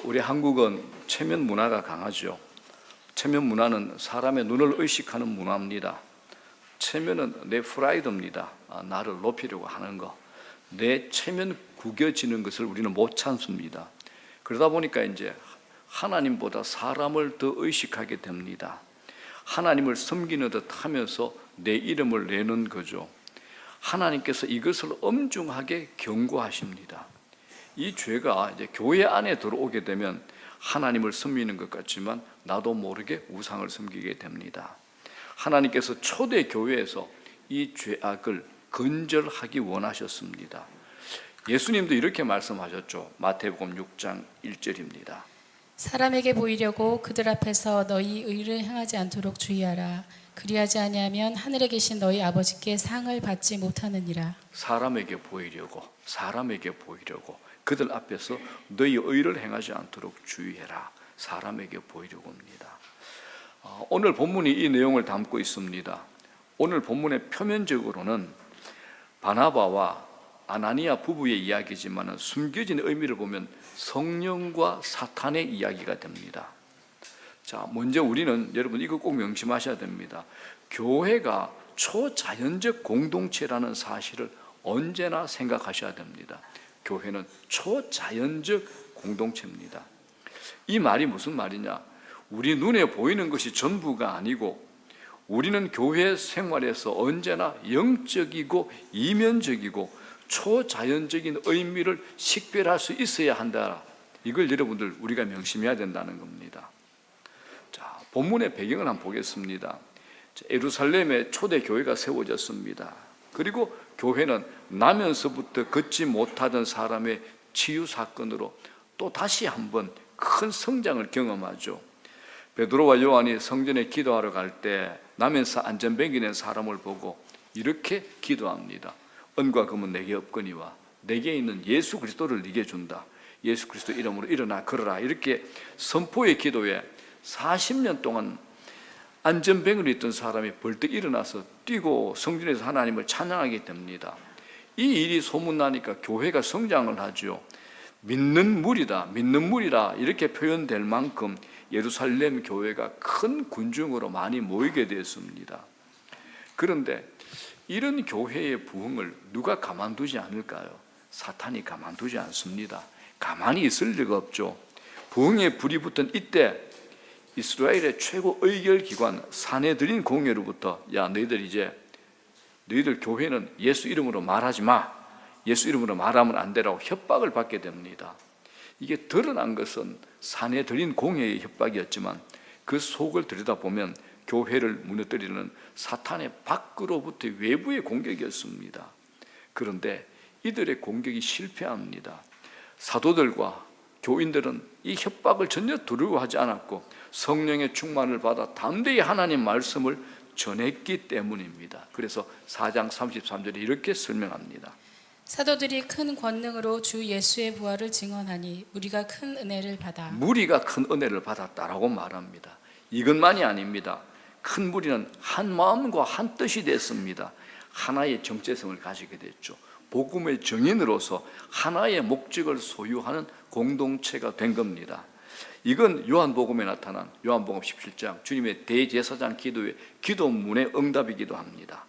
우리 한국은 체면 문화가 강하죠. 체면 문화는 사람의 눈을 의식하는 문화입니다. 체면은 내 프라이드입니다. 나를 높이려고 하는 거. 내 체면 구겨지는 것을 우리는 못 참습니다. 그러다 보니까 이제 하나님보다 사람을 더 의식하게 됩니다. 하나님을 섬기는 듯 하면서 내 이름을 내는 거죠. 하나님께서 이것을 엄중하게 경고하십니다. 이 죄가 이제 교회 안에 들어오게 되면 하나님을 섬기는 것 같지만 나도 모르게 우상을 섬기게 됩니다. 하나님께서 초대 교회에서 이 죄악을 근절하기 원하셨습니다. 예수님도 이렇게 말씀하셨죠. 마태복음 6장 1절입니다. 사람에게 보이려고 그들 앞에서 너희 의를 행하지 않도록 주의하라. 그리하지 아니하면 하늘에 계신 너희 아버지께 상을 받지 못하느니라. 사람에게 보이려고 그들 앞에서 너희 의를 행하지 않도록 주의해라. 사람에게 보이려고 합니다. 오늘 본문이 이 내용을 담고 있습니다. 오늘 본문의 표면적으로는 바나바와 아나니아 부부의 이야기지만 숨겨진 의미를 보면 성령과 사탄의 이야기가 됩니다. 자, 먼저 우리는 여러분 이거 꼭 명심하셔야 됩니다. 교회가 초자연적 공동체라는 사실을 언제나 생각하셔야 됩니다. 교회는 초자연적 공동체입니다. 이 말이 무슨 말이냐? 우리 눈에 보이는 것이 전부가 아니고 우리는 교회 생활에서 언제나 영적이고 이면적이고 초자연적인 의미를 식별할 수 있어야 한다. 이걸 여러분들 우리가 명심해야 된다는 겁니다. 자, 본문의 배경을 한번 보겠습니다. 예루살렘에 초대 교회가 세워졌습니다. 그리고 교회는 나면서부터 걷지 못하던 사람의 치유 사건으로 또 다시 한번 큰 성장을 경험하죠. 베드로와 요한이 성전에 기도하러 갈 때 나면서 안전뱅이 낸 사람을 보고 이렇게 기도합니다. 은과 금은 내게 없거니와 내게 있는 예수 그리스도를 네게 준다. 예수 그리스도 이름으로 일어나 걸어라. 이렇게 선포의 기도에 40년 동안 안전뱅이로 있던 사람이 벌떡 일어나서 뛰고 성전에서 하나님을 찬양하게 됩니다. 이 일이 소문나니까 교회가 성장을 하죠. 믿는 무리라 이렇게 표현될 만큼 예루살렘 교회가 큰 군중으로 많이 모이게 되었습니다. 그런데 이런 교회의 부흥을 누가 가만두지 않을까요? 사탄이 가만두지 않습니다. 가만히 있을 리가 없죠. 부흥의 불이 붙은 이때 이스라엘의 최고 의결기관 산헤드린 공회로부터 야 너희들 교회는 예수 이름으로 말하지 마. 예수 이름으로 말하면 안 되라고 협박을 받게 됩니다. 이게 드러난 것은 산헤드린 공회의 협박이었지만 그 속을 들여다보면 교회를 무너뜨리는 사탄의 밖으로부터 외부의 공격이었습니다. 그런데 이들의 공격이 실패합니다. 사도들과 교인들은 이 협박을 전혀 두려워하지 않았고 성령의 충만을 받아 담대히 하나님 말씀을 전했기 때문입니다. 그래서 4장 33절에 이렇게 설명합니다. 사도들이 큰 권능으로 주 예수의 부활을 증언하니 무리가 큰 은혜를 받았다라고 말합니다. 이것만이 아닙니다. 큰 무리는 한 마음과 한 뜻이 됐습니다. 하나의 정체성을 가지게 됐죠. 복음의 정인으로서 하나의 목적을 소유하는 공동체가 된 겁니다. 이건 요한복음에 나타난 요한복음 17장 주님의 대제사장 기도의 기도문의 응답이기도 합니다.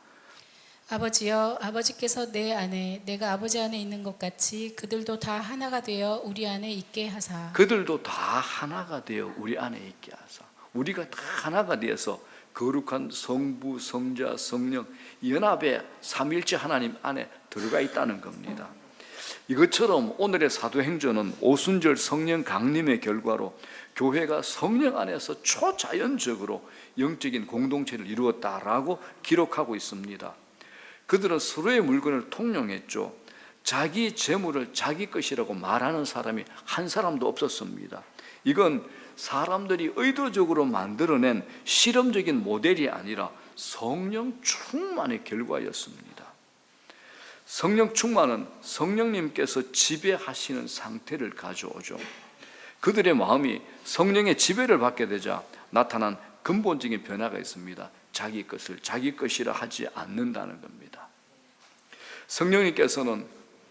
아버지여, 아버지께서 내 안에 내가 아버지 안에 있는 것 같이 그들도 다 하나가 되어 우리 안에 있게 하사. 그들도 다 하나가 되어 우리 안에 있게 하사. 우리가 다 하나가 되어서 거룩한 성부, 성자, 성령 연합의 삼일체 하나님 안에 들어가 있다는 겁니다. 이것처럼 오늘의 사도행전은 오순절 성령 강림의 결과로 교회가 성령 안에서 초자연적으로 영적인 공동체를 이루었다라고 기록하고 있습니다. 그들은 서로의 물건을 통용했죠. 자기 재물을 자기 것이라고 말하는 사람이 한 사람도 없었습니다. 이건 사람들이 의도적으로 만들어낸 실험적인 모델이 아니라 성령 충만의 결과였습니다. 성령 충만은 성령님께서 지배하시는 상태를 가져오죠. 그들의 마음이 성령의 지배를 받게 되자 나타난 근본적인 변화가 있습니다. 자기 것을 자기 것이라 하지 않는다는 겁니다. 성령님께서는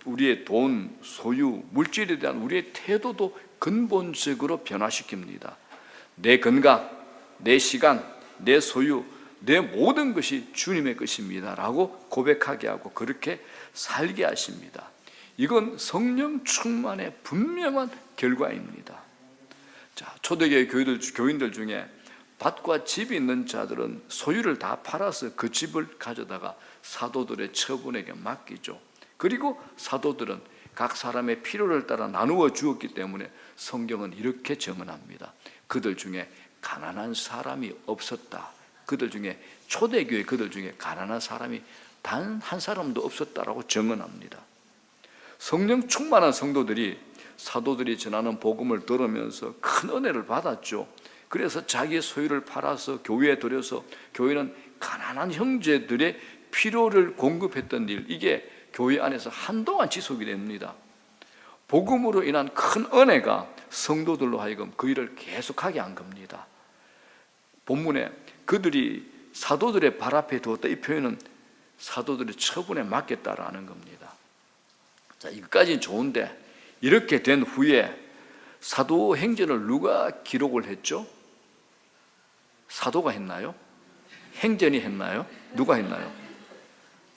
우리의 돈, 소유, 물질에 대한 우리의 태도도 근본적으로 변화시킵니다. 내 건강, 내 시간, 내 소유, 내 모든 것이 주님의 것입니다 라고 고백하게 하고 그렇게 살게 하십니다. 이건 성령 충만의 분명한 결과입니다. 자, 초대교회 교인들 중에 밭과 집이 있는 자들은 소유를 다 팔아서 그 집을 가져다가 사도들의 처분에게 맡기죠. 그리고 사도들은 각 사람의 필요를 따라 나누어 주었기 때문에 성경은 이렇게 증언합니다. 그들 중에 가난한 사람이 없었다. 그들 중에 초대교회 그들 중에 가난한 사람이 단 한 사람도 없었다라고 증언합니다. 성령 충만한 성도들이 사도들이 전하는 복음을 들으면서 큰 은혜를 받았죠. 그래서 자기의 소유를 팔아서 교회에 들여서 교회는 가난한 형제들의 필요를 공급했던 일, 이게 교회 안에서 한동안 지속이 됩니다. 복음으로 인한 큰 은혜가 성도들로 하여금 그 일을 계속하게 한 겁니다. 본문에 그들이 사도들의 발 앞에 두었다, 이 표현은 사도들의 처분에 맡겼다라는 겁니다. 자, 이것까지는 좋은데 이렇게 된 후에 사도행전을 누가 기록을 했죠? 사도가 했나요? 행전이 했나요? 누가 했나요?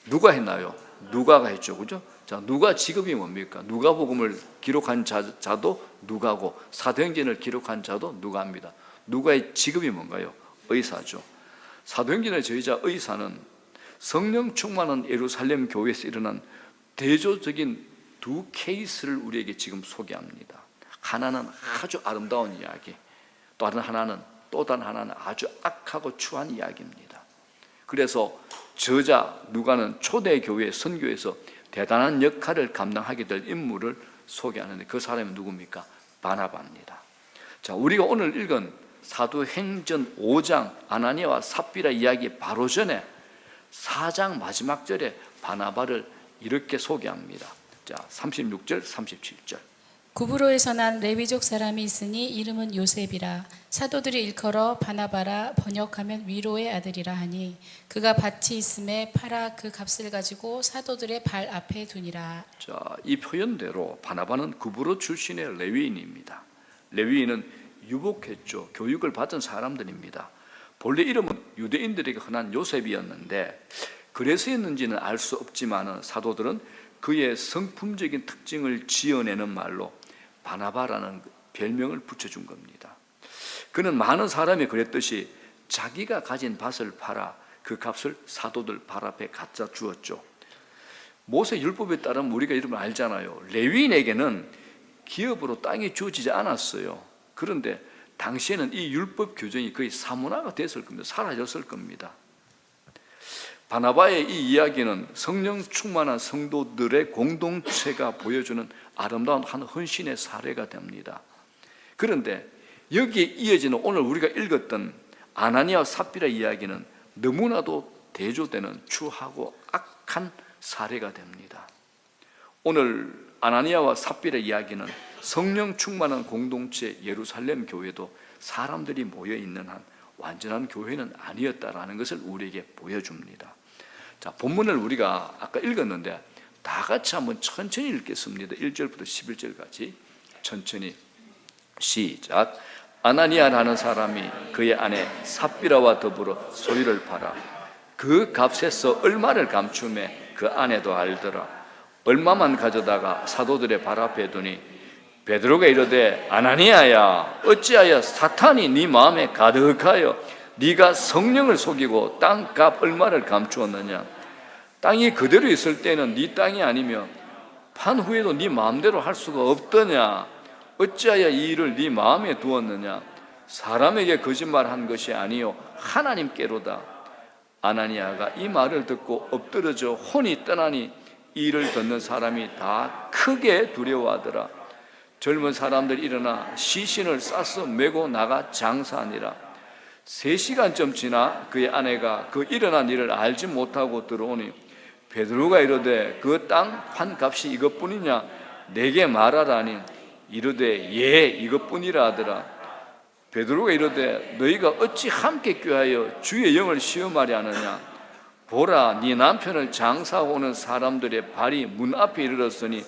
누가 했나요? 누가가 했죠, 그죠? 자, 누가 직업이 뭡니까? 누가복음을 기록한 자도 누가고 사도행전을 기록한 자도 누가입니다. 누가의 직업이 뭔가요? 의사죠. 사도행전의 저희자 의사는 성령 충만한 예루살렘 교회에서 일어난 대조적인 두 케이스를 우리에게 지금 소개합니다. 하나는 아주 아름다운 이야기, 또 다른 하나는 아주 악하고 추한 이야기입니다. 그래서 저자 누가는 초대교회 선교에서 대단한 역할을 감당하게 될 인물을 소개하는데 그 사람이 누굽니까? 바나바입니다. 자, 우리가 오늘 읽은 사도행전 5장 아나니아와 삽비라 이야기 바로 전에 4장 마지막 절에 바나바를 이렇게 소개합니다. 자, 36절, 37절. 구브로에서 난 레위족 사람이 있으니 이름은 요셉이라. 사도들이 일컬어 바나바라, 번역하면 위로의 아들이라 하니 그가 밭이 있음에 팔아 그 값을 가지고 사도들의 발 앞에 두니라. 자, 이 표현대로 바나바는 구브로 출신의 레위인입니다. 레위인은 유복했죠. 교육을 받은 사람들입니다. 본래 이름은 유대인들에게 흔한 요셉이었는데 그래서였는지는 알 수 없지만 사도들은 그의 성품적인 특징을 지어내는 말로 바나바라는 별명을 붙여준 겁니다. 그는 많은 사람이 그랬듯이 자기가 가진 밭을 팔아 그 값을 사도들 발 앞에 갖다 주었죠. 모세 율법에 따르면 우리가 이런 걸 알잖아요. 레위인에게는 기업으로 땅이 주어지지 않았어요. 그런데 당시에는 이 율법 규정이 거의 사문화가 됐을 겁니다. 사라졌을 겁니다. 바나바의 이 이야기는 성령 충만한 성도들의 공동체가 보여주는 아름다운 한 헌신의 사례가 됩니다. 그런데 여기에 이어지는 오늘 우리가 읽었던 아나니아와 삽비라 이야기는 너무나도 대조되는 추하고 악한 사례가 됩니다. 오늘 아나니아와 삽비라 이야기는 성령 충만한 공동체 예루살렘 교회도 사람들이 모여 있는 한 완전한 교회는 아니었다라는 것을 우리에게 보여줍니다. 자, 본문을 우리가 아까 읽었는데 다 같이 한번 천천히 읽겠습니다. 1절부터 11절까지 천천히 시작. 아나니아라는 사람이 그의 아내 삽비라와 더불어 소유를 팔아 그 값에서 얼마를 감추매 그 아내도 알더라. 얼마만 가져다가 사도들의 발 앞에 두니 베드로가 이르되 아나니아야 어찌하여 사탄이 네 마음에 가득하여 네가 성령을 속이고 땅값 얼마를 감추었느냐. 땅이 그대로 있을 때는 네 땅이 아니며 판 후에도 네 마음대로 할 수가 없더냐. 어찌하여 이 일을 네 마음에 두었느냐. 사람에게 거짓말한 것이 아니요 하나님께로다. 아나니아가 이 말을 듣고 엎드러져 혼이 떠나니 이 일을 듣는 사람이 다 크게 두려워하더라. 젊은 사람들이 일어나 시신을 싸서 메고 나가 장사하니라. 3시간쯤 지나 그의 아내가 그 일어난 일을 알지 못하고 들어오니 베드로가 이르되 그 땅 판 값이 이것뿐이냐 내게 말하라니 이르되 예 이것뿐이라 하더라. 베드로가 이르되 너희가 어찌 함께 꾀하여 주의 영을 시험하려 하느냐. 보라, 네 남편을 장사하고 오는 사람들의 발이 문 앞에 이르렀으니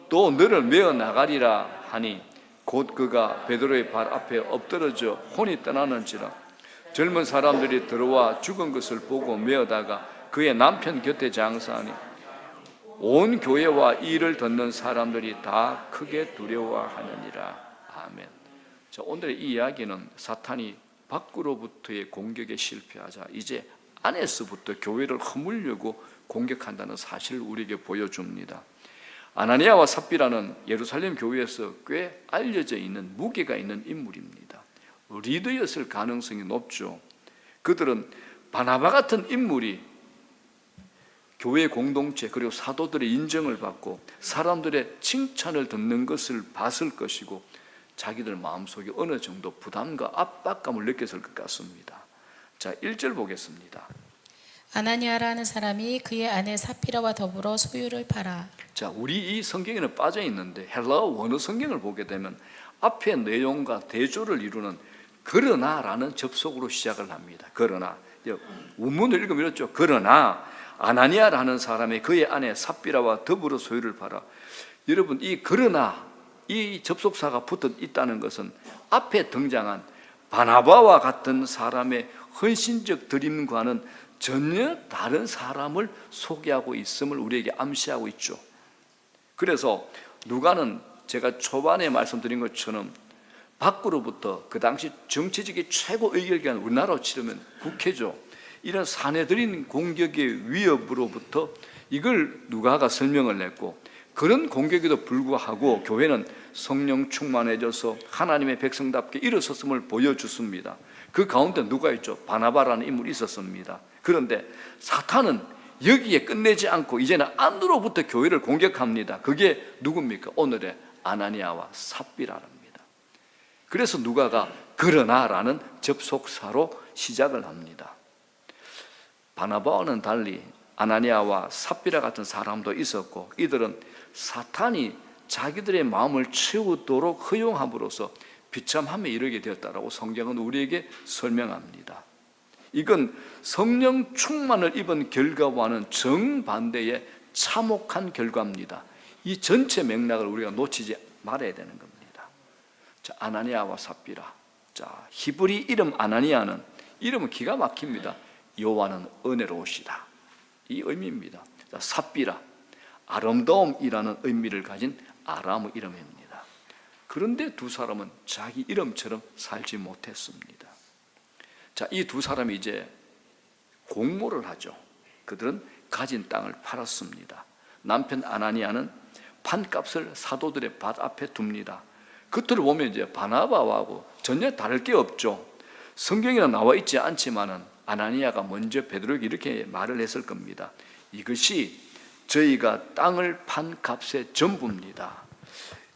또 너를 메어 나가리라 하니 곧 그가 베드로의 발 앞에 엎드러져 혼이 떠나는지라. 젊은 사람들이 들어와 죽은 것을 보고 메어다가 그의 남편 곁에 장사하니 온 교회와 이 일을 듣는 사람들이 다 크게 두려워하느니라. 아멘. 자, 오늘의 이 이야기는 사탄이 밖으로부터의 공격에 실패하자 이제 안에서부터 교회를 허물려고 공격한다는 사실을 우리에게 보여줍니다. 아나니아와 삽비라는 예루살렘 교회에서 꽤 알려져 있는 무게가 있는 인물입니다. 리더였을 가능성이 높죠. 그들은 바나바 같은 인물이 교회 공동체 그리고 사도들의 인정을 받고 사람들의 칭찬을 듣는 것을 봤을 것이고 자기들 마음속에 어느 정도 부담과 압박감을 느꼈을 것 같습니다. 자, 1절 보겠습니다. 아나니아라는 사람이 그의 아내 삽비라와 더불어 소유를 팔아. 자, 우리 이 성경에는 빠져 있는데 헬라어 원어 성경을 보게 되면 앞의 내용과 대조를 이루는 그러나라는 접속으로 시작을 합니다. 그러나 원문을 읽으면 이렇죠. 그러나 아나니아라는 사람이 그의 아내 삽비라와 더불어 소유를 팔아. 여러분, 이 그러나 이 접속사가 붙어 있다는 것은 앞에 등장한 바나바와 같은 사람의 헌신적 드림과는 전혀 다른 사람을 소개하고 있음을 우리에게 암시하고 있죠. 그래서 누가는 제가 초반에 말씀드린 것처럼 밖으로부터 그 당시 정치적인 최고 의결기관 우리나라로 치르면 국회죠. 이런 사내들인 공격의 위협으로부터 이걸 누가가 설명을 했고 그런 공격에도 불구하고 교회는 성령 충만해져서 하나님의 백성답게 일어섰음을 보여주습니다. 그 가운데 누가 있죠? 바나바라는 인물이 있었습니다. 그런데 사탄은 여기에 끝내지 않고 이제는 안으로부터 교회를 공격합니다. 그게 누굽니까? 오늘의 아나니아와 삽비라랍니다. 그래서 누가가 그러나라는 접속사로 시작을 합니다. 바나바와는 달리 아나니아와 삽비라 같은 사람도 있었고 이들은 사탄이 자기들의 마음을 채우도록 허용함으로써 비참함에 이르게 되었다라고 성경은 우리에게 설명합니다. 이건 성령 충만을 입은 결과와는 정반대의 참혹한 결과입니다. 이 전체 맥락을 우리가 놓치지 말아야 되는 겁니다. 자, 아나니아와 삽비라. 자, 히브리 이름 아나니아는 이름은 기가 막힙니다. 여호와는 은혜로우시다. 이 의미입니다. 자, 삽비라. 아름다움이라는 의미를 가진 아람 이름입니다. 그런데 두 사람은 자기 이름처럼 살지 못했습니다. 자, 이 두 사람이 이제 공모를 하죠. 그들은 가진 땅을 팔았습니다. 남편 아나니아는 판값을 사도들의 밭 앞에 둡니다. 그들을 보면 이제 바나바하고 전혀 다를 게 없죠. 성경에는 나와 있지 않지만은 아나니아가 먼저 베드로에게 이렇게 말을 했을 겁니다. 이것이 저희가 땅을 판 값의 전부입니다.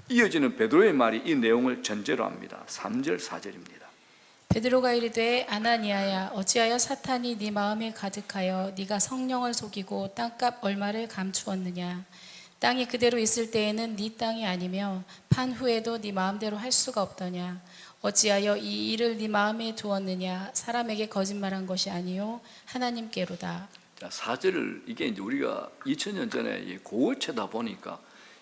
이어지는 베드로의 말이 이 내용을 전제로 합니다. 3절 4절입니다. 베드로가 이르되 아나니아야 어찌하여 사탄이 네 마음에 가득하여 네가 성령을 속이고 땅값 얼마를 감추었느냐. 땅이 그대로 있을 때에는 네 땅이 아니며 판 후에도 네 마음대로 할 수가 없더냐. 어찌하여 이 일을 네 마음에 두었느냐. 사람에게 거짓말한 것이 아니요 하나님께로다. 자, 4절을 이게 이제 우리가 2000년 전에 고어체다 보니까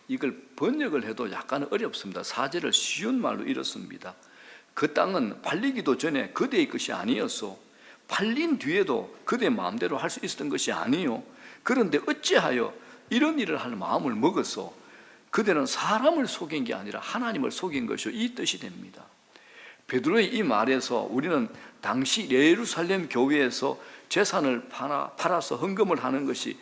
이걸 번역을 해도 약간 어렵습니다. 4절을 쉬운 말로 이렇습니다. 그 땅은 팔리기도 전에 그대의 것이 아니었소. 팔린 뒤에도 그대 마음대로 할 수 있었던 것이 아니요. 그런데 어찌하여 이런 일을 할 마음을 먹었소. 그대는 사람을 속인 게 아니라 하나님을 속인 것이요. 이 뜻이 됩니다. 베드로의 이 말에서 우리는 당시 예루살렘 교회에서 재산을 팔아서 헌금을 하는 것이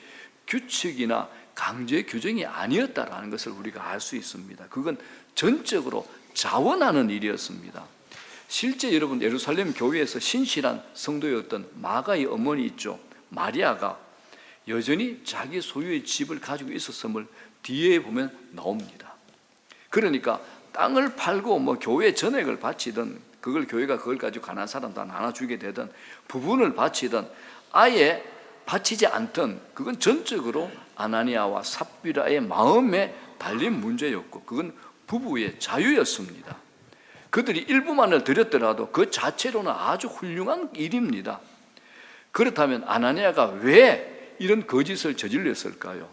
규칙이나 강제 규정이 아니었다라는 것을 우리가 알 수 있습니다. 그건 전적으로 자원하는 일이었습니다. 실제 여러분 예루살렘 교회에서 신실한 성도였던 마가의 어머니 있죠. 마리아가 여전히 자기 소유의 집을 가지고 있었음을 뒤에 보면 나옵니다. 그러니까 땅을 팔고 교회 전액을 바치든 그걸 교회가 그걸 가지고 가난한 사람도 나눠주게 되든 부분을 바치든 아예 바치지 않든 그건 전적으로 아나니아와 삽비라의 마음에 달린 문제였고 그건 부부의 자유였습니다. 그들이 일부만을 드렸더라도 그 자체로는 아주 훌륭한 일입니다. 그렇다면 아나니아가 왜 이런 거짓을 저질렀을까요?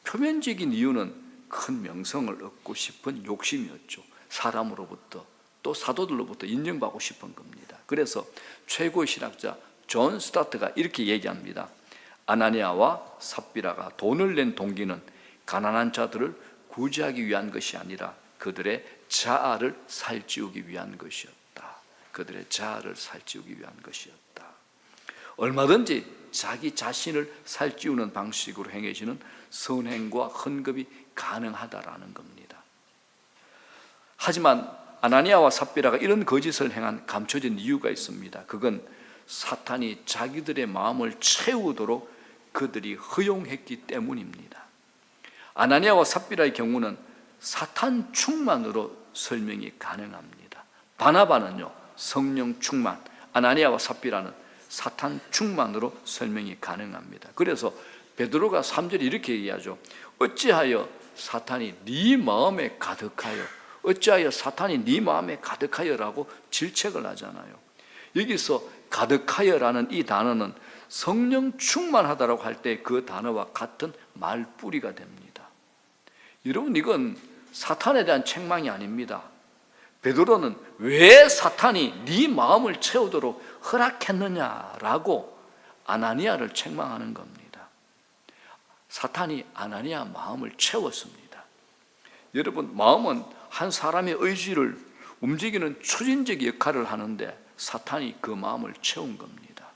표면적인 이유는 큰 명성을 얻고 싶은 욕심이었죠. 사람으로부터 또 사도들로부터 인정받고 싶은 겁니다. 그래서 최고의 신학자 존 스타트가 이렇게 얘기합니다. 아나니아와 삽비라가 돈을 낸 동기는 가난한 자들을 구제하기 위한 것이 아니라 그들의 자아를 살찌우기 위한 것이었다. 그들의 자아를 살찌우기 위한 것이었다. 얼마든지 자기 자신을 살찌우는 방식으로 행해지는 선행과 헌금이 가능하다라는 겁니다. 하지만 아나니아와 삽비라가 이런 거짓을 행한 감춰진 이유가 있습니다. 그건 사탄이 자기들의 마음을 채우도록 그들이 허용했기 때문입니다. 아나니아와 삽비라의 경우는 사탄 충만으로 설명이 가능합니다. 바나바는요, 성령 충만, 아나니아와 삽비라는 사탄 충만으로 설명이 가능합니다. 그래서 베드로가 3절에 이렇게 얘기하죠. 어찌하여 사탄이 네 마음에 가득하여, 어찌하여 사탄이 네 마음에 가득하여라고 질책을 하잖아요. 여기서 가득하여라는 이 단어는 성령 충만하다라고 할 때 그 단어와 같은 말뿌리가 됩니다. 여러분, 이건 사탄에 대한 책망이 아닙니다. 베드로는 왜 사탄이 네 마음을 채우도록 허락했느냐라고 아나니아를 책망하는 겁니다. 사탄이 아나니아 마음을 채웠습니다. 여러분, 마음은 한 사람의 의지를 움직이는 추진적 역할을 하는데 사탄이 그 마음을 채운 겁니다.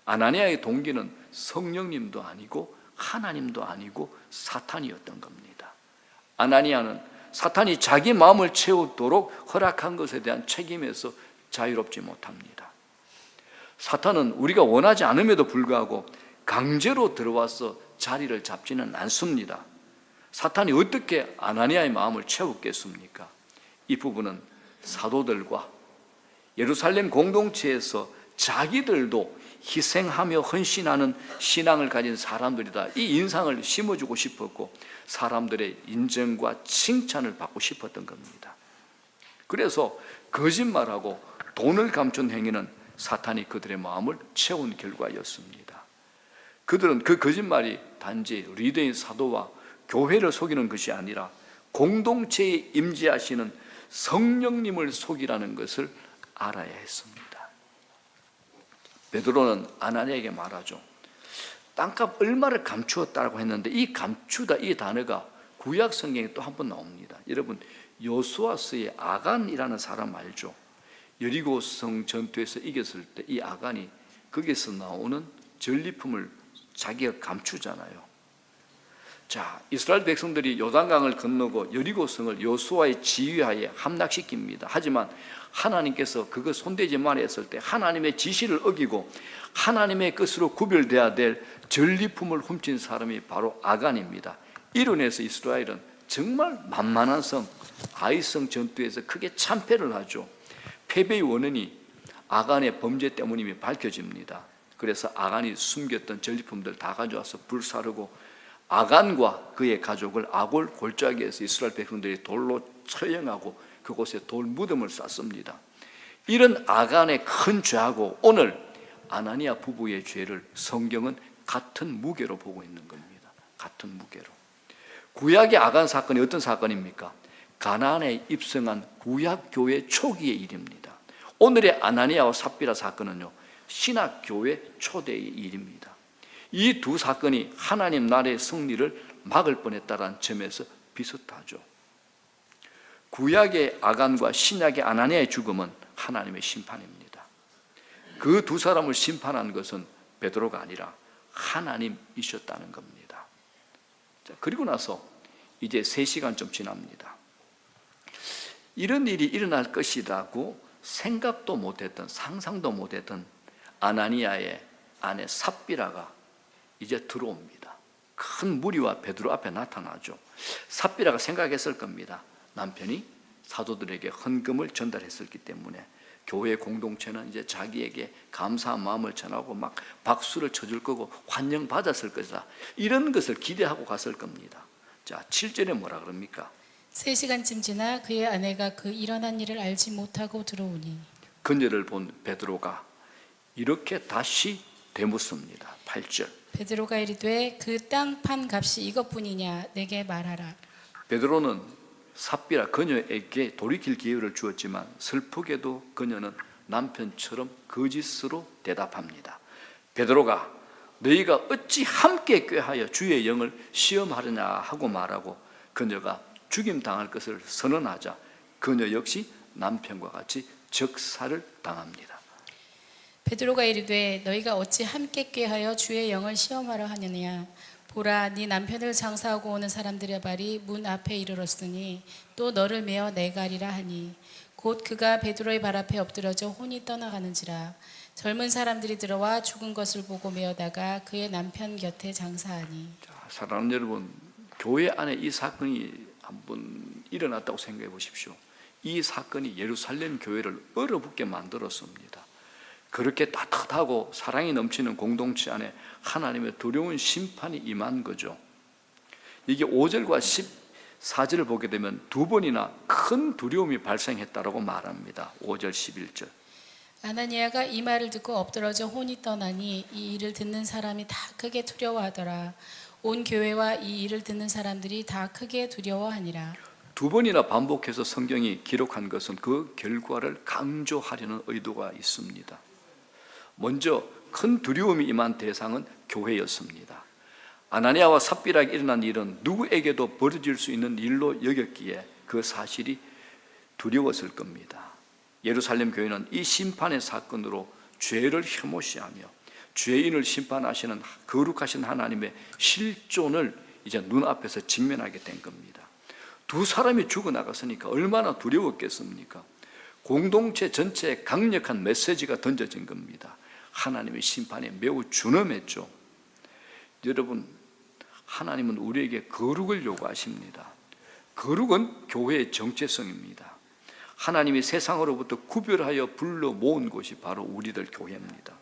아나니아의 동기는 성령님도 아니고 하나님도 아니고 사탄이었던 겁니다. 아나니아는 사탄이 자기 마음을 채우도록 허락한 것에 대한 책임에서 자유롭지 못합니다. 사탄은 우리가 원하지 않음에도 불구하고 강제로 들어와서 자리를 잡지는 않습니다. 사탄이 어떻게 아나니아의 마음을 채웠겠습니까? 이 부분은 사도들과 예루살렘 공동체에서 자기들도 희생하며 헌신하는 신앙을 가진 사람들이다, 이 인상을 심어주고 싶었고 사람들의 인정과 칭찬을 받고 싶었던 겁니다. 그래서 거짓말하고 돈을 감춘 행위는 사탄이 그들의 마음을 채운 결과였습니다. 그들은 그 거짓말이 단지 리더인 사도와 교회를 속이는 것이 아니라 공동체에 임재하시는 성령님을 속이라는 것을 알아야 했습니다. 베드로는 아나니아에게 말하죠. 땅값 얼마를 감추었다고 했는데 이 감추다, 이 단어가 구약 성경에 또 한 번 나옵니다. 여러분, 여호수아서의 아간이라는 사람 알죠? 여리고성 전투에서 이겼을 때 이 아간이 거기서 나오는 전리품을 자기가 감추잖아요. 자, 이스라엘 백성들이 요단강을 건너고 여리고성을 여호수아의 지휘하에 함락시킵니다. 하지만 하나님께서 그거 손대지 말아 했을 때 하나님의 지시를 어기고 하나님의 것으로 구별돼야 될 전리품을 훔친 사람이 바로 아간입니다. 이로 인해서 이스라엘은 정말 만만한 성 아이성 전투에서 크게 참패를 하죠. 패배의 원인이 아간의 범죄 때문임이 밝혀집니다. 그래서 아간이 숨겼던 전리품들 다 가져와서 불사르고 아간과 그의 가족을 아골 골짜기에서 이스라엘 백성들이 돌로 처형하고 그곳에 돌 무덤을 쌓습니다. 이런 아간의 큰 죄하고 오늘 아나니아 부부의 죄를 성경은 같은 무게로 보고 있는 겁니다. 같은 무게로. 구약의 아간 사건이 어떤 사건입니까? 가나안에 입성한 구약교회 초기의 일입니다. 오늘의 아나니아와 삽비라 사건은요, 신학교회 초대의 일입니다. 이 두 사건이 하나님 나라의 승리를 막을 뻔했다는 점에서 비슷하죠. 구약의 아간과 신약의 아나니아의 죽음은 하나님의 심판입니다. 그 두 사람을 심판한 것은 베드로가 아니라 하나님이셨다는 겁니다. 자, 그리고 나서 이제 3시간쯤 지납니다. 이런 일이 일어날 것이라고 생각도 못했던, 상상도 못했던 아나니아의 아내 삽비라가 이제 들어옵니다. 큰 무리와 베드로 앞에 나타나죠. 삽비라가 생각했을 겁니다. 남편이 사도들에게 헌금을 전달했었기 때문에 교회 공동체는 이제 자기에게 감사한 마음을 전하고 막 박수를 쳐줄 거고 환영받았을 것이다, 이런 것을 기대하고 갔을 겁니다. 자, 7절에 뭐라 그럽니까? 3시간쯤 지나 그의 아내가 그 일어난 일을 알지 못하고 들어오니 그녀를 본 베드로가 이렇게 다시 되묻습니다. 8절. 베드로가 이르되 그 땅 판 값이 이것뿐이냐 내게 말하라. 베드로는 삽비라 그녀에게 돌이킬 기회를 주었지만 슬프게도 그녀는 남편처럼 거짓으로 대답합니다. 베드로가 너희가 어찌 함께 꾀하여 주의 영을 시험하느냐 하고 말하고 그녀가 죽임당할 것을 선언하자 그녀 역시 남편과 같이 적살을 당합니다. 베드로가 이르되 너희가 어찌 함께 꾀하여 주의 영을 시험하려 하느냐. 보라 네 남편을 장사하고 오는 사람들의 발이 문 앞에 이르렀으니 또 너를 메어 내가리라 하니 곧 그가 베드로의 발 앞에 엎드러져 혼이 떠나가는지라. 젊은 사람들이 들어와 죽은 것을 보고 메어다가 그의 남편 곁에 장사하니. 자, 사랑하는 여러분, 교회 안에 이 사건이 한번 일어났다고 생각해 보십시오. 이 사건이 예루살렘 교회를 얼어붙게 만들었습니다. 그렇게 따뜻하고 사랑이 넘치는 공동체 안에 하나님의 두려운 심판이 임한 거죠. 이게 5절과 14절을 보게 되면 두 번이나 큰 두려움이 발생했다라고 말합니다. 5절 11절. 아나니아가 이 말을 듣고 엎드러져 혼이 떠나니 이 일을 듣는 사람이 다 크게 두려워하더라. 온 교회와 이 일을 듣는 사람들이 다 크게 두려워하니라. 두 번이나 반복해서 성경이 기록한 것은 그 결과를 강조하려는 의도가 있습니다. 먼저 큰 두려움이 임한 대상은 교회였습니다. 아나니아와 삽비라에게 일어난 일은 누구에게도 벌어질 수 있는 일로 여겼기에 그 사실이 두려웠을 겁니다. 예루살렘 교회는 이 심판의 사건으로 죄를 혐오시하며 죄인을 심판하시는 거룩하신 하나님의 실존을 이제 눈앞에서 직면하게 된 겁니다. 두 사람이 죽어나갔으니까 얼마나 두려웠겠습니까? 공동체 전체에 강력한 메시지가 던져진 겁니다. 하나님의 심판에 매우 준엄했죠. 여러분, 하나님은 우리에게 거룩을 요구하십니다. 거룩은 교회의 정체성입니다. 하나님이 세상으로부터 구별하여 불러 모은 곳이 바로 우리들 교회입니다.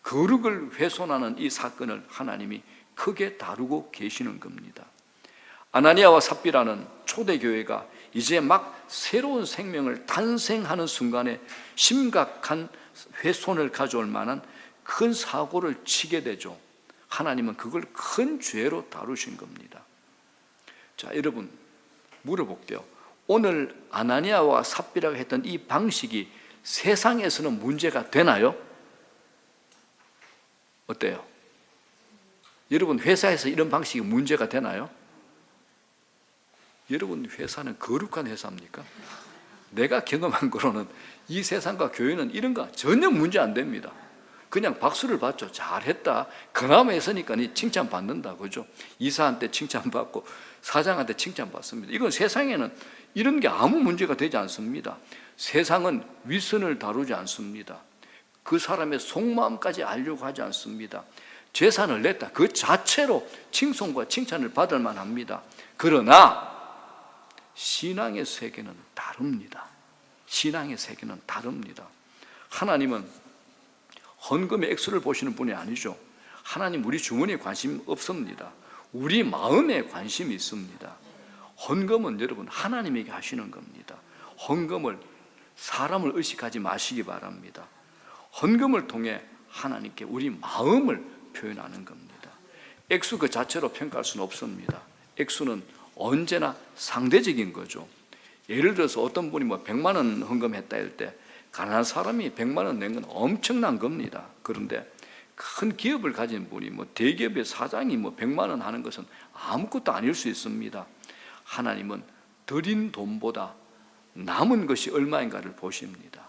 거룩을 훼손하는 이 사건을 하나님이 크게 다루고 계시는 겁니다. 아나니아와 삽비라는 초대교회가 이제 막 새로운 생명을 탄생하는 순간에 심각한 훼손을 가져올 만한 큰 사고를 치게 되죠. 하나님은 그걸 큰 죄로 다루신 겁니다. 자, 여러분 물어볼게요. 오늘 아나니아와 삽비라가 했던 이 방식이 세상에서는 문제가 되나요? 어때요? 여러분 회사에서 이런 방식이 문제가 되나요? 여러분 회사는 거룩한 회사입니까? 내가 경험한 거로는 이 세상과 교회는 이런 거 전혀 문제 안 됩니다. 그냥 박수를 받죠. 잘했다. 그나마 했으니까 칭찬받는다. 그죠? 이사한테 칭찬받고 사장한테 칭찬받습니다. 이건 세상에는 이런 게 아무 문제가 되지 않습니다. 세상은 위선을 다루지 않습니다. 그 사람의 속마음까지 알려고 하지 않습니다. 재산을 냈다. 그 자체로 칭송과 칭찬을 받을 만합니다. 그러나 신앙의 세계는 다릅니다. 신앙의 세계는 다릅니다. 하나님은 헌금의 액수를 보시는 분이 아니죠. 하나님 우리 주머니에 관심 없습니다. 우리 마음에 관심이 있습니다. 헌금은 여러분 하나님에게 하시는 겁니다. 헌금을 사람을 의식하지 마시기 바랍니다. 헌금을 통해 하나님께 우리 마음을 표현하는 겁니다. 액수 그 자체로 평가할 수는 없습니다. 액수는 언제나 상대적인 거죠. 예를 들어서 어떤 분이 100만 원 헌금했다 할 때 가난한 사람이 100만 원 낸 건 엄청난 겁니다. 그런데 큰 기업을 가진 분이 대기업의 사장이 100만 원 하는 것은 아무것도 아닐 수 있습니다. 하나님은 드린 돈보다 남은 것이 얼마인가를 보십니다.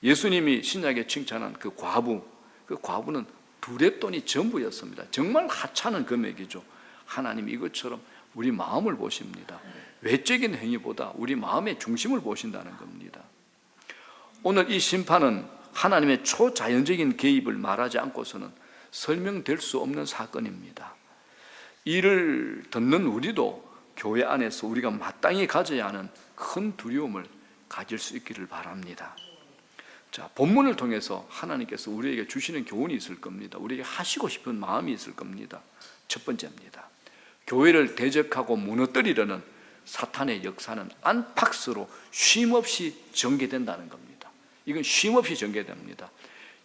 예수님이 신약에 칭찬한 그 과부는 두렙돈이 전부였습니다. 정말 하찮은 금액이죠. 하나님이 이것처럼 우리 마음을 보십니다. 외적인 행위보다 우리 마음의 중심을 보신다는 겁니다. 오늘 이 심판은 하나님의 초자연적인 개입을 말하지 않고서는 설명될 수 없는 사건입니다. 이를 듣는 우리도 교회 안에서 우리가 마땅히 가져야 하는 큰 두려움을 가질 수 있기를 바랍니다. 자, 본문을 통해서 하나님께서 우리에게 주시는 교훈이 있을 겁니다. 우리에게 하시고 싶은 마음이 있을 겁니다. 첫 번째입니다. 교회를 대적하고 무너뜨리려는 사탄의 역사는 안팎으로 쉼없이 전개된다는 겁니다. 이건 쉼없이 전개됩니다.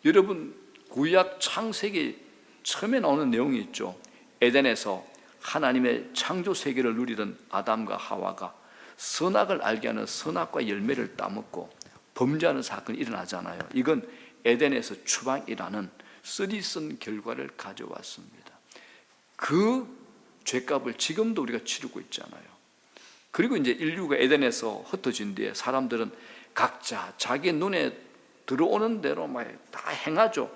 여러분 구약 창세기 처음에 나오는 내용이 있죠. 에덴에서 하나님의 창조 세계를 누리던 아담과 하와가 선악을 알게 하는 선악과 열매를 따먹고 범죄하는 사건이 일어나잖아요. 이건 에덴에서 추방이라는 쓰리쓴 결과를 가져왔습니다. 그 죄값을 지금도 우리가 치르고 있잖아요. 그리고 이제 인류가 에덴에서 흩어진 뒤에 사람들은 각자 자기 눈에 들어오는 대로 막 다 행하죠.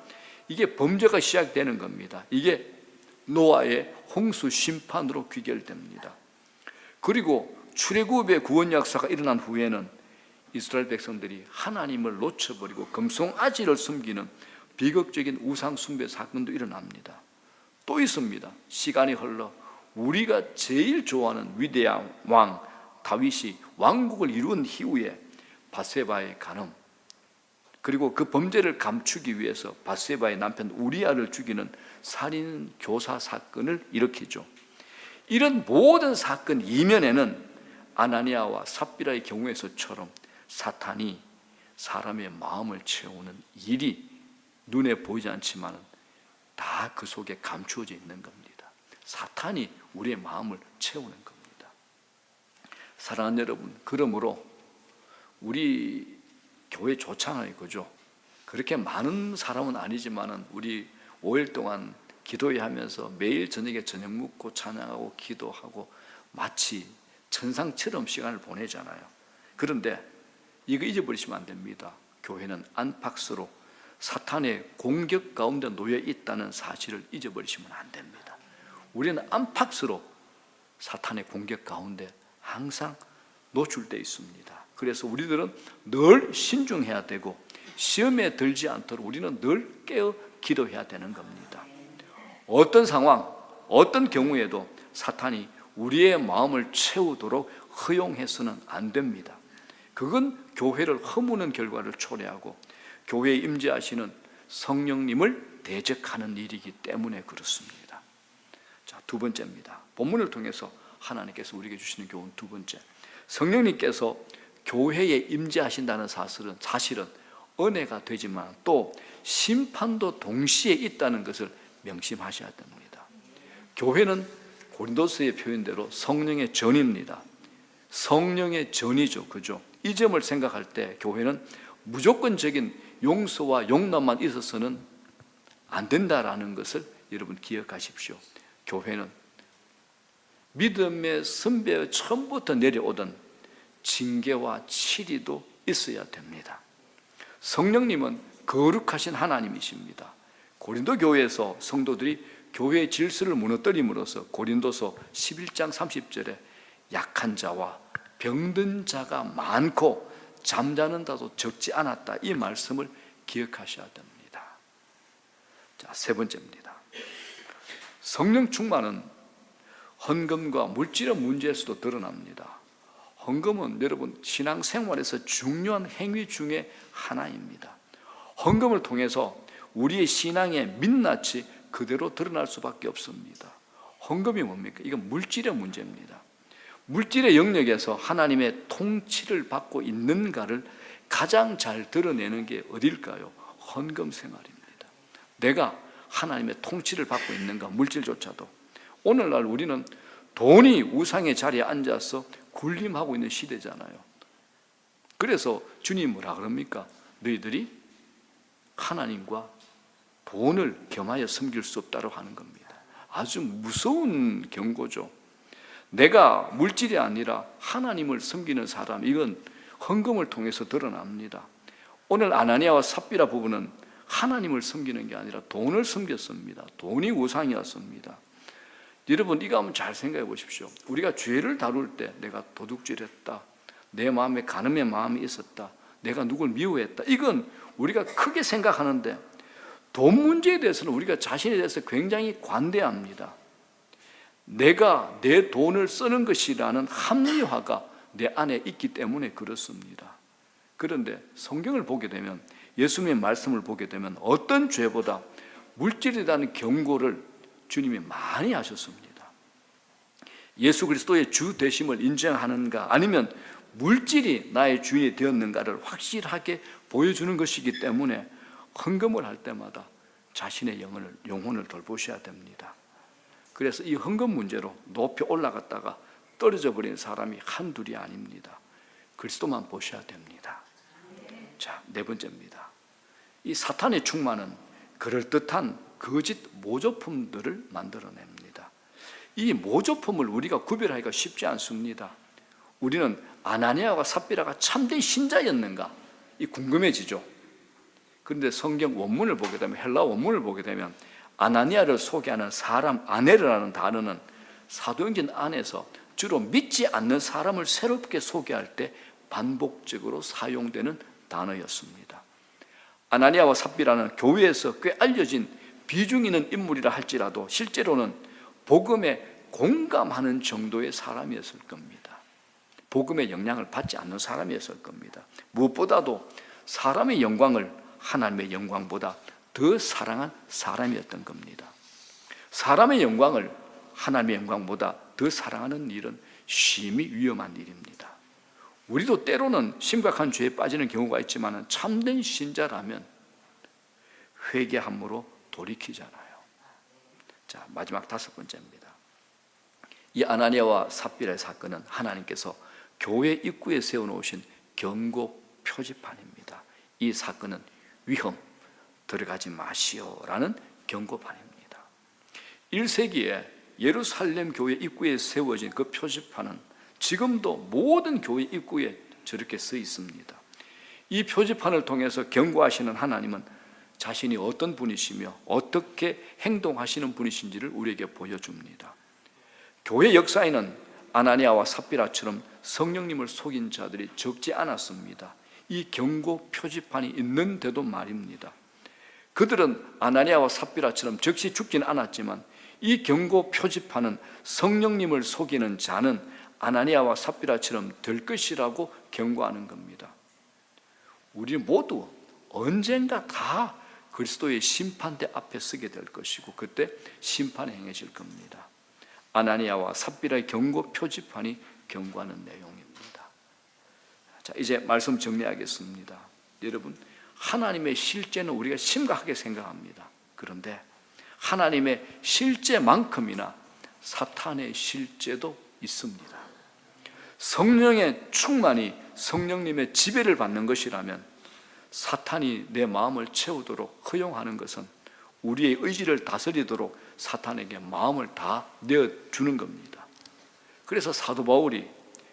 이게 범죄가 시작되는 겁니다. 이게 노아의 홍수 심판으로 귀결됩니다. 그리고 출애굽의 구원 역사가 일어난 후에는 이스라엘 백성들이 하나님을 놓쳐버리고 금송아지를 섬기는 비극적인 우상 숭배 사건도 일어납니다. 또 있습니다. 시간이 흘러 우리가 제일 좋아하는 위대한 왕 다윗이 왕국을 이룬 이후에 밧세바의 간음, 그리고 그 범죄를 감추기 위해서 밧세바의 남편 우리아를 죽이는 살인 교사 사건을 일으키죠. 이런 모든 사건 이면에는 아나니아와 삽비라의 경우에서처럼 사탄이 사람의 마음을 채우는 일이 눈에 보이지 않지만 다 그 속에 감추어져 있는 겁니다. 사탄이 우리의 마음을 채우는 겁니다. 사랑하는 여러분, 그러므로 우리 교회 좋잖아요, 그죠? 그렇게 많은 사람은 아니지만은 우리 5일 동안 기도회 하면서 매일 저녁에 저녁 먹고 찬양하고 기도하고 마치 천상처럼 시간을 보내잖아요. 그런데 이거 잊어버리시면 안 됩니다. 교회는 안팎으로 사탄의 공격 가운데 놓여 있다는 사실을 잊어버리시면 안 됩니다. 우리는 안팎으로 사탄의 공격 가운데 항상 노출되어 있습니다. 그래서 우리들은 늘 신중해야 되고 시험에 들지 않도록 우리는 늘 깨어 기도해야 되는 겁니다. 어떤 상황, 어떤 경우에도 사탄이 우리의 마음을 채우도록 허용해서는 안 됩니다. 그건 교회를 허무는 결과를 초래하고 교회에 임재하시는 성령님을 대적하는 일이기 때문에 그렇습니다. 자, 두 번째입니다. 본문을 통해서 하나님께서 우리에게 주시는 교훈 두 번째, 성령님께서 교회에 임재하신다는 사실은 은혜가 되지만 또 심판도 동시에 있다는 것을 명심하셔야 됩니다. 교회는 고린도서의 표현대로 성령의 전입니다. 성령의 전이죠, 그죠? 이 점을 생각할 때 교회는 무조건적인 용서와 용납만 있어서는 안 된다라는 것을 여러분 기억하십시오. 교회는 믿음의 선배의 처음부터 내려오던 징계와 치리도 있어야 됩니다. 성령님은 거룩하신 하나님이십니다. 고린도 교회에서 성도들이 교회의 질서를 무너뜨림으로써 고린도서 11장 30절에 약한 자와 병든 자가 많고 잠자는 자도 적지 않았다, 이 말씀을 기억하셔야 됩니다. 자, 세 번째입니다. 성령 충만은 헌금과 물질의 문제에서도 드러납니다. 헌금은 여러분 신앙생활에서 중요한 행위 중에 하나입니다. 헌금을 통해서 우리의 신앙의 민낯이 그대로 드러날 수밖에 없습니다. 헌금이 뭡니까? 이건 물질의 문제입니다. 물질의 영역에서 하나님의 통치를 받고 있는가를 가장 잘 드러내는 게 어딜까요? 헌금 생활입니다. 내가 하나님의 통치를 받고 있는가, 물질조차도. 오늘날 우리는 돈이 우상의 자리에 앉아서 군림하고 있는 시대잖아요. 그래서 주님 뭐라 그럽니까? 너희들이 하나님과 돈을 겸하여 섬길 수 없다고 하는 겁니다. 아주 무서운 경고죠. 내가 물질이 아니라 하나님을 섬기는 사람, 이건 헌금을 통해서 드러납니다. 오늘 아나니아와 삽비라 부부는 하나님을 섬기는 게 아니라 돈을 섬겼습니다. 돈이 우상이었습니다. 여러분, 이거 한번 잘 생각해 보십시오. 우리가 죄를 다룰 때 내가 도둑질했다, 내 마음에 간음의 마음이 있었다, 내가 누굴 미워했다, 이건 우리가 크게 생각하는데 돈 문제에 대해서는 우리가 자신에 대해서 굉장히 관대합니다. 내가 내 돈을 쓰는 것이라는 합리화가 내 안에 있기 때문에 그렇습니다. 그런데 성경을 보게 되면, 예수님의 말씀을 보게 되면 어떤 죄보다 물질이라는 경고를 주님이 많이 하셨습니다. 예수 그리스도의 주 되심을 인정하는가, 아니면 물질이 나의 주인이 되었는가를 확실하게 보여주는 것이기 때문에 헌금을 할 때마다 자신의 영혼을 돌보셔야 됩니다. 그래서 이 헌금 문제로 높이 올라갔다가 떨어져 버린 사람이 한둘이 아닙니다. 그리스도만 보셔야 됩니다. 자, 네 번째입니다. 이 사탄의 충만은 그럴듯한 거짓 모조품들을 만들어냅니다. 이 모조품을 우리가 구별하기가 쉽지 않습니다. 우리는 아나니아와 삽비라가 참된 신자였는가? 이 궁금해지죠. 그런데 성경 원문을 보게 되면, 헬라 원문을 보게 되면 아나니아를 소개하는 사람 아네르라는 단어는 사도행전 안에서 주로 믿지 않는 사람을 새롭게 소개할 때 반복적으로 사용되는 단어였습니다. 아나니아와 삽비라는 교회에서 꽤 알려진 비중 있는 인물이라 할지라도 실제로는 복음에 공감하는 정도의 사람이었을 겁니다. 복음의 영향을 받지 않는 사람이었을 겁니다. 무엇보다도 사람의 영광을 하나님의 영광보다 더 사랑한 사람이었던 겁니다. 사람의 영광을 하나님의 영광보다 더 사랑하는 일은 심히 위험한 일입니다. 우리도 때로는 심각한 죄에 빠지는 경우가 있지만 참된 신자라면 회개함으로 돌이키잖아요. 자, 마지막 다섯 번째입니다. 이 아나니아와 삽비라의 사건은 하나님께서 교회 입구에 세워놓으신 경고 표지판입니다. 이 사건은 위험, 들어가지 마시오라는 경고판입니다. 1세기에 예루살렘 교회 입구에 세워진 그 표지판은 지금도 모든 교회 입구에 저렇게 써 있습니다. 이 표지판을 통해서 경고하시는 하나님은 자신이 어떤 분이시며 어떻게 행동하시는 분이신지를 우리에게 보여줍니다. 교회 역사에는 아나니아와 삽비라처럼 성령님을 속인 자들이 적지 않았습니다. 이 경고 표지판이 있는데도 말입니다. 그들은 아나니아와 삽비라처럼 즉시 죽진 않았지만 이 경고 표지판은 성령님을 속이는 자는 아나니아와 삽비라처럼 될 것이라고 경고하는 겁니다. 우리 모두 언젠가 다 그리스도의 심판대 앞에 서게 될 것이고 그때 심판에 행해질 겁니다. 아나니아와 삽비라의 경고 표지판이 경고하는 내용입니다. 자, 이제 말씀 정리하겠습니다. 여러분, 하나님의 실제는 우리가 심각하게 생각합니다. 그런데 하나님의 실제만큼이나 사탄의 실제도 있습니다. 성령의 충만이 성령님의 지배를 받는 것이라면 사탄이 내 마음을 채우도록 허용하는 것은 우리의 의지를 다스리도록 사탄에게 마음을 다 내어주는 겁니다. 그래서 사도 바울이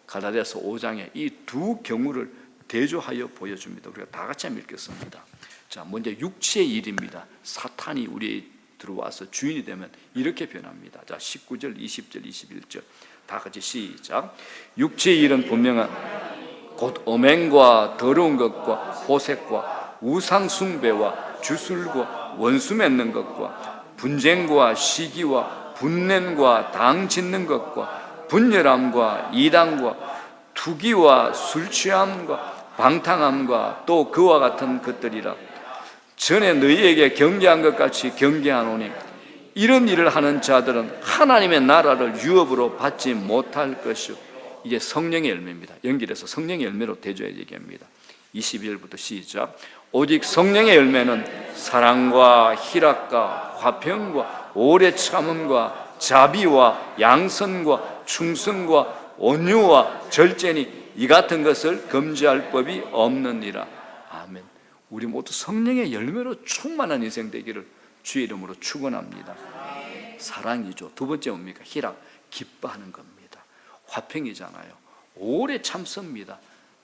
갈라디아서 5장에 이 두 경우를 대조하여 보여줍니다. 우리가 다 같이 한번 읽겠습니다. 자, 먼저 육체의 일입니다. 사탄이 우리에 들어와서 주인이 되면 이렇게 변합니다. 자, 19절, 20절, 21절 다 같이 시작. 육체의 일은 분명한 곧 음행과 더러운 것과 호색과 우상 숭배와 주술과 원수 맺는 것과 분쟁과 시기와 분냄과 당 짓는 것과 분열함과 이단과 투기와 술 취함과 방탕함과 또 그와 같은 것들이라. 전에 너희에게 경계한 것 같이 경계하노니 이런 일을 하는 자들은 하나님의 나라를 유업으로 받지 못할 것이요. 이게 성령의 열매입니다. 연결해서 성령의 열매로 대조해 얘기합니다. 22절부터 시작. 오직 성령의 열매는 사랑과 희락과 화평과 오래 참음과 자비와 양선과 충성과 온유와 절제니 이 같은 것을 금지할 법이 없느니라. 아멘. 우리 모두 성령의 열매로 충만한 인생 되기를 주의 이름으로 축원합니다. 사랑이죠. 두 번째 뭡니까? 희락, 기뻐하는 겁니다. 화평이잖아요. 오래 참습니다.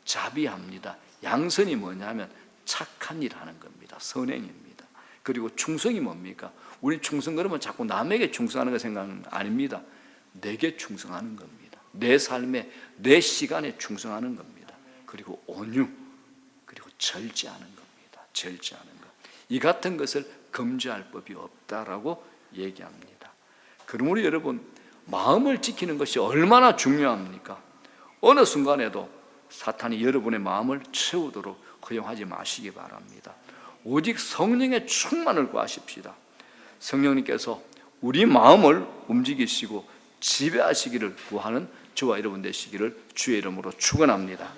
자비합니다. 양선이 뭐냐면 착한 일 하는 겁니다. 선행입니다. 그리고 충성이 뭡니까? 우리 충성 그러면 자꾸 남에게 충성하는 거 생각은 아닙니다. 내게 충성하는 겁니다. 내 삶에, 내 시간에 충성하는 겁니다. 그리고 온유, 그리고 절제하는 겁니다. 절제하는 것. 이 같은 것을 금지할 법이 없다라고 얘기합니다. 그러므로 여러분, 마음을 지키는 것이 얼마나 중요합니까? 어느 순간에도 사탄이 여러분의 마음을 채우도록 허용하지 마시기 바랍니다. 오직 성령의 충만을 구하십시다. 성령님께서 우리 마음을 움직이시고 지배하시기를 구하는 저와 여러분 되시기를 주의 이름으로 축원합니다.